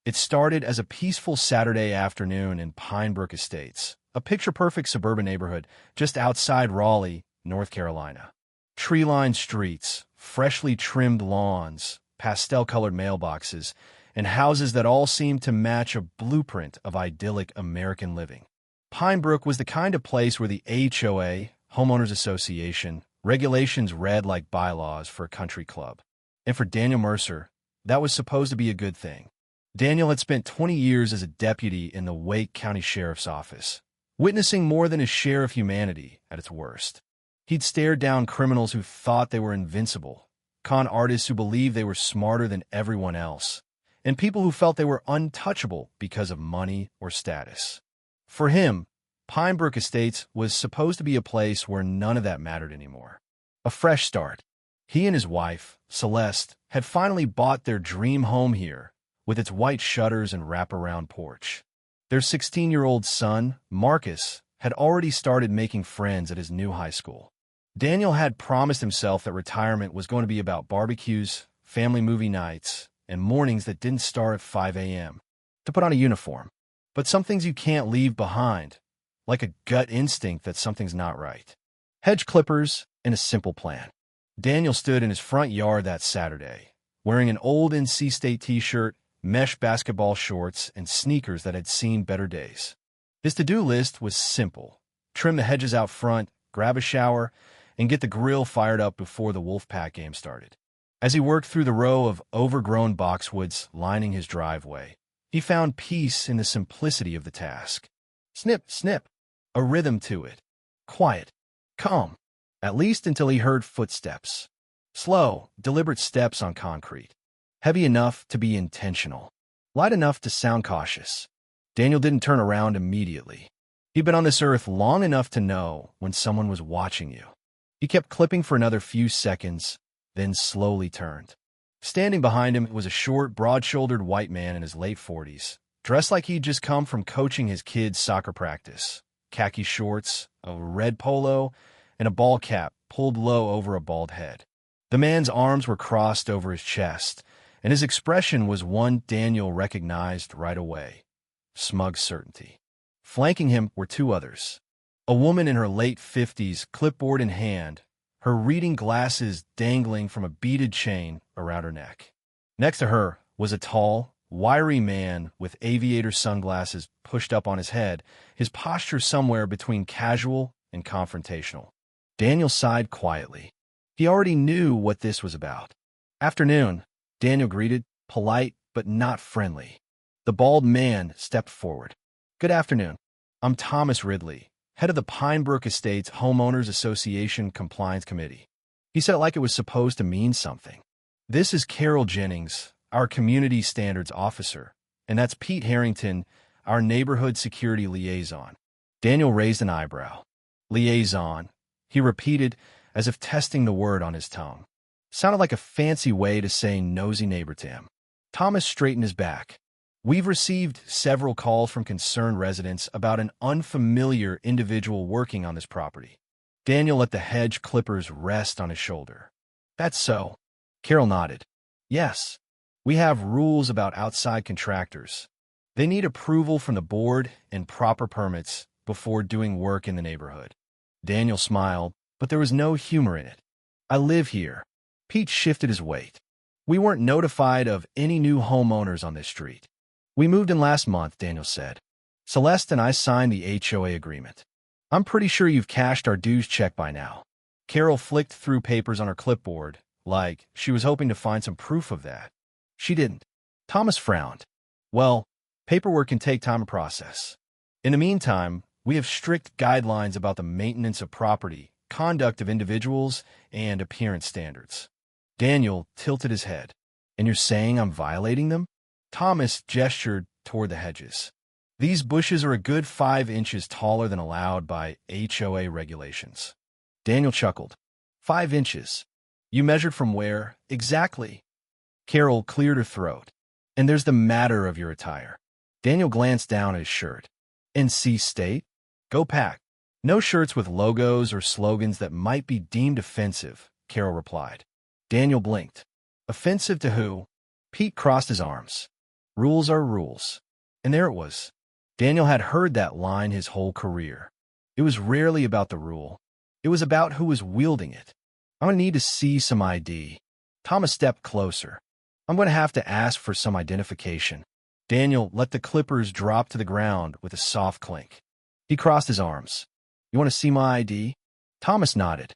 It started as a peaceful Saturday afternoon in Pinebrook Estates, a picture-perfect suburban neighborhood just outside Raleigh, North Carolina. Tree-lined streets, freshly trimmed lawns, pastel-colored mailboxes, and houses that all seemed to match a blueprint of idyllic American living. Pinebrook was the kind of place where the HOA, Homeowners Association, regulations read like bylaws for a country club. And for Daniel Mercer, that was supposed to be a good thing. Daniel had spent 20 years as a deputy in the Wake County Sheriff's Office, witnessing more than his share of humanity at its worst. He'd stared down criminals who thought they were invincible, con artists who believed they were smarter than everyone else, and people who felt they were untouchable because of money or status. For him, Pinebrook Estates was supposed to be a place where none of that mattered anymore. A fresh start. He and his wife, Celeste, had finally bought their dream home here, with its white shutters and wraparound porch. Their 16-year-old son, Marcus, had already started making friends at his new high school. Daniel had promised himself that retirement was going to be about barbecues, family movie nights, and mornings that didn't start at 5 a.m. to put on a uniform. But some things you can't leave behind, like a gut instinct that something's not right. Hedge clippers and a simple plan. Daniel stood in his front yard that Saturday, wearing an old NC State t-shirt, mesh basketball shorts, and sneakers that had seen better days. His to-do list was simple. Trim the hedges out front, grab a shower, and get the grill fired up before the Wolfpack game started. As he worked through the row of overgrown boxwoods lining his driveway, he found peace in the simplicity of the task. Snip, snip. A rhythm to it. Quiet. Calm. At least until he heard footsteps. Slow, deliberate steps on concrete. Heavy enough to be intentional. Light enough to sound cautious. Daniel didn't turn around immediately. He'd been on this earth long enough to know when someone was watching you. He kept clipping for another few seconds, then slowly turned. Standing behind him was a short, broad-shouldered white man in his late 40s, dressed like he'd just come from coaching his kids' soccer practice. Khaki shorts, a red polo, and a ball cap pulled low over a bald head. The man's arms were crossed over his chest, and his expression was one Daniel recognized right away. Smug certainty. Flanking him were two others. A woman in her late 50s, clipboard in hand, her reading glasses dangling from a beaded chain around her neck. Next to her was a tall, wiry man with aviator sunglasses pushed up on his head, his posture somewhere between casual and confrontational. Daniel sighed quietly. He already knew what this was about. Afternoon, Daniel greeted, polite but not friendly. The bald man stepped forward. Good afternoon. I'm Thomas Ridley, head of the Pinebrook Estates Homeowners Association Compliance Committee. He said it like it was supposed to mean something. This is Carol Jennings, our Community Standards Officer, and that's Pete Harrington, our Neighborhood Security Liaison. Daniel raised an eyebrow. Liaison, he repeated as if testing the word on his tongue. Sounded like a fancy way to say nosy neighbor to him. Thomas straightened his back. We've received several calls from concerned residents about an unfamiliar individual working on this property. Daniel let the hedge clippers rest on his shoulder. That's so. Carol nodded. Yes. We have rules about outside contractors. They need approval from the board and proper permits before doing work in the neighborhood. Daniel smiled, but there was no humor in it. I live here. Pete shifted his weight. We weren't notified of any new homeowners on this street. We moved in last month, Daniel said. Celeste and I signed the HOA agreement. I'm pretty sure you've cashed our dues check by now. Carol flicked through papers on her clipboard, like she was hoping to find some proof of that. She didn't. Thomas frowned. Well, paperwork can take time to process. In the meantime, we have strict guidelines about the maintenance of property, conduct of individuals, and appearance standards. Daniel tilted his head. And you're saying I'm violating them? Thomas gestured toward the hedges. These bushes are a good 5 inches taller than allowed by HOA regulations. Daniel chuckled. 5 inches. You measured from where, exactly? Carol cleared her throat. And there's the matter of your attire. Daniel glanced down at his shirt. NC State? Go Pack. No shirts with logos or slogans that might be deemed offensive, Carol replied. Daniel blinked. Offensive to who? Pete crossed his arms. Rules are rules. And there it was. Daniel had heard that line his whole career. It was rarely about the rule. It was about who was wielding it. I'm going to need to see some ID. Thomas stepped closer. I'm going to have to ask for some identification. Daniel let the clippers drop to the ground with a soft clink. He crossed his arms. You want to see my ID? Thomas nodded.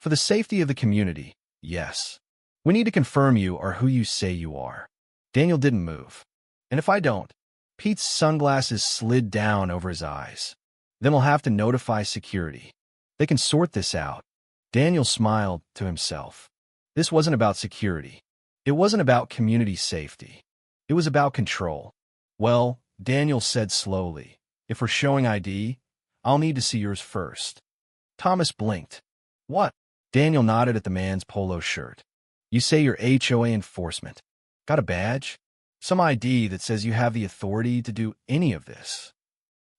For the safety of the community, yes. We need to confirm you are who you say you are. Daniel didn't move. And if I don't, Pete's sunglasses slid down over his eyes. Then we'll have to notify security. They can sort this out. Daniel smiled to himself. This wasn't about security. It wasn't about community safety. It was about control. Well, Daniel said slowly, if we're showing ID, I'll need to see yours first. Thomas blinked. What? Daniel nodded at the man's polo shirt. You say you're HOA enforcement. Got a badge? Some ID that says you have the authority to do any of this.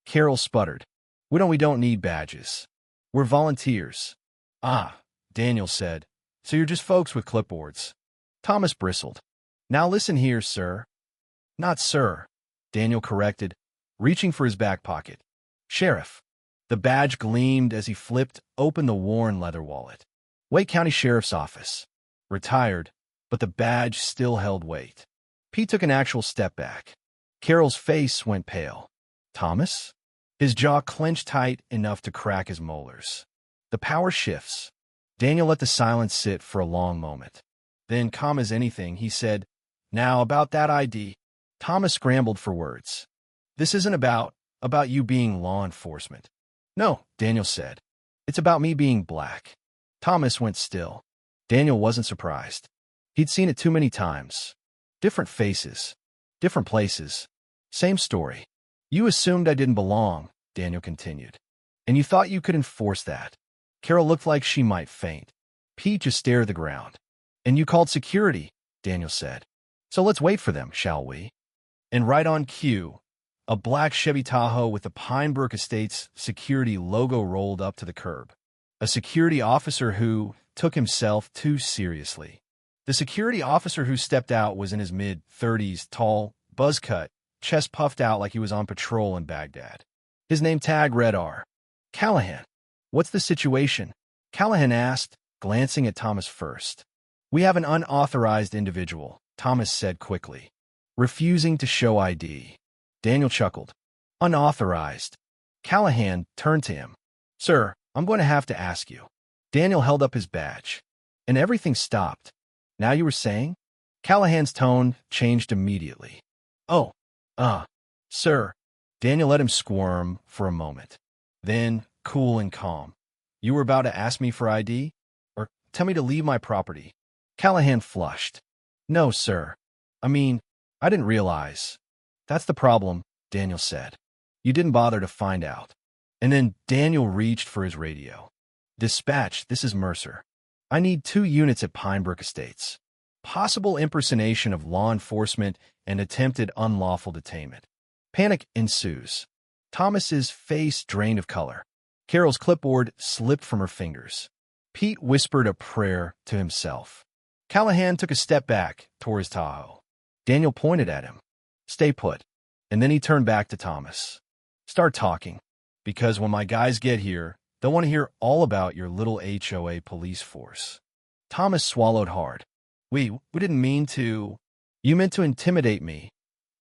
Carol sputtered. We don't need badges. We're volunteers. Ah, Daniel said. So you're just folks with clipboards. Thomas bristled. Now listen here, sir. Not sir, Daniel corrected, reaching for his back pocket. Sheriff. The badge gleamed as he flipped open the worn leather wallet. Wake County Sheriff's Office. Retired, but the badge still held weight. Pete took an actual step back. Carol's face went pale. Thomas? His jaw clenched tight enough to crack his molars. The power shifts. Daniel let the silence sit for a long moment. Then, calm as anything, he said, Now, about that ID. Thomas scrambled for words. This isn't about you being law enforcement. No, Daniel said. It's about me being black. Thomas went still. Daniel wasn't surprised. He'd seen it too many times. Different faces. Different places. Same story. You assumed I didn't belong, Daniel continued. And you thought you could enforce that. Carol looked like she might faint. Pete just stared at the ground. And you called security, Daniel said. So let's wait for them, shall we? And right on cue, a black Chevy Tahoe with the Pinebrook Estates security logo rolled up to the curb. A security officer who took himself too seriously. The security officer who stepped out was in his mid-30s, tall, buzz-cut, chest puffed out like he was on patrol in Baghdad. His name tag read R. Callahan. What's the situation? Callahan asked, glancing at Thomas first. We have an unauthorized individual, Thomas said quickly, refusing to show ID. Daniel chuckled. Unauthorized. Callahan turned to him. Sir, I'm going to have to ask you. Daniel held up his badge. And everything stopped. Now you were saying? Callahan's tone changed immediately. Oh, sir. Daniel let him squirm for a moment. Then, cool and calm. You were about to ask me for ID? Or tell me to leave my property? Callahan flushed. No, sir. I didn't realize. That's the problem, Daniel said. You didn't bother to find out. And then Daniel reached for his radio. Dispatch, this is Mercer. I need 2 units at Pinebrook Estates. Possible impersonation of law enforcement and attempted unlawful detainment. Panic ensues. Thomas's face drained of color. Carol's clipboard slipped from her fingers. Pete whispered a prayer to himself. Callahan took a step back toward his Tahoe. Daniel pointed at him. Stay put. And then he turned back to Thomas. Start talking. Because when my guys get here, they'll want to hear all about your little HOA police force. Thomas swallowed hard. We didn't mean to. You meant to intimidate me,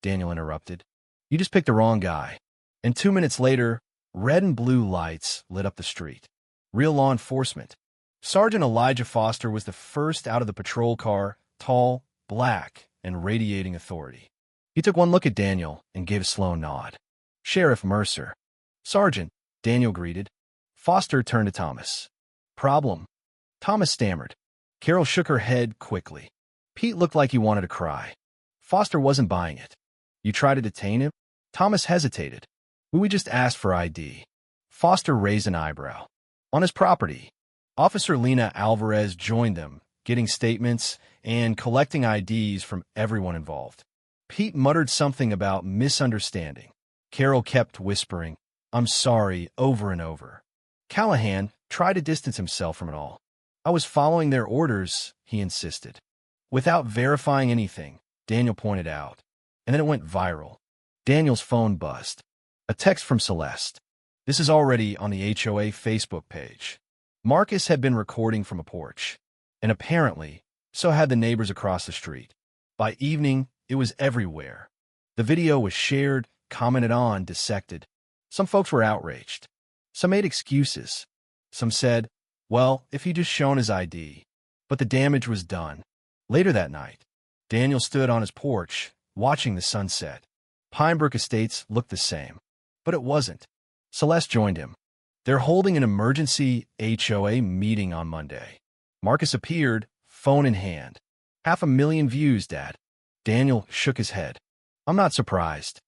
Daniel interrupted. You just picked the wrong guy. And 2 minutes later, red and blue lights lit up the street. Real law enforcement. Sergeant Elijah Foster was the first out of the patrol car, tall, black, and radiating authority. He took one look at Daniel and gave a slow nod. Sheriff Mercer. Sergeant, Daniel greeted. Foster turned to Thomas. Problem? Thomas stammered. Carol shook her head quickly. Pete looked like he wanted to cry. Foster wasn't buying it. You tried to detain him? Thomas hesitated. We just asked for ID. Foster raised an eyebrow. On his property. Officer Lena Alvarez joined them, getting statements and collecting IDs from everyone involved. Pete muttered something about misunderstanding. Carol kept whispering, I'm sorry, over and over. Callahan tried to distance himself from it all. I was following their orders, he insisted. Without verifying anything, Daniel pointed out. and then it went viral. Daniel's phone buzzed. A text from Celeste. This is already on the HOA Facebook page. Marcus had been recording from a porch, and apparently, so had the neighbors across the street. By evening, it was everywhere. The video was shared, commented on, dissected. Some folks were outraged. Some made excuses. Some said, well, if he'd just shown his ID. But the damage was done. Later that night, Daniel stood on his porch, watching the sunset. Pinebrook Estates looked the same, but it wasn't. Celeste joined him. They're holding an emergency HOA meeting on Monday. Marcus appeared, phone in hand. 500,000 views, Dad. Daniel shook his head. I'm not surprised.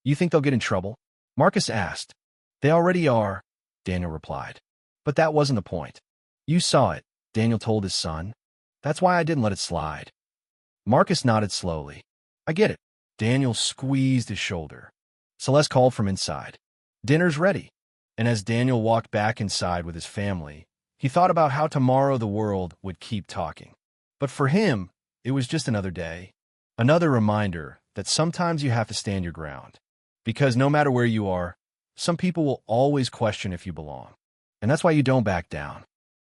You think they'll get in trouble? Marcus asked. They already are, Daniel replied. But that wasn't the point. You saw it, Daniel told his son. That's why I didn't let it slide. Marcus nodded slowly. I get it. Daniel squeezed his shoulder. Celeste called from inside. Dinner's ready. And as Daniel walked back inside with his family, he thought about how tomorrow the world would keep talking. But for him, it was just another day. Another reminder that sometimes you have to stand your ground. Because no matter where you are, some people will always question if you belong. And that's why you don't back down.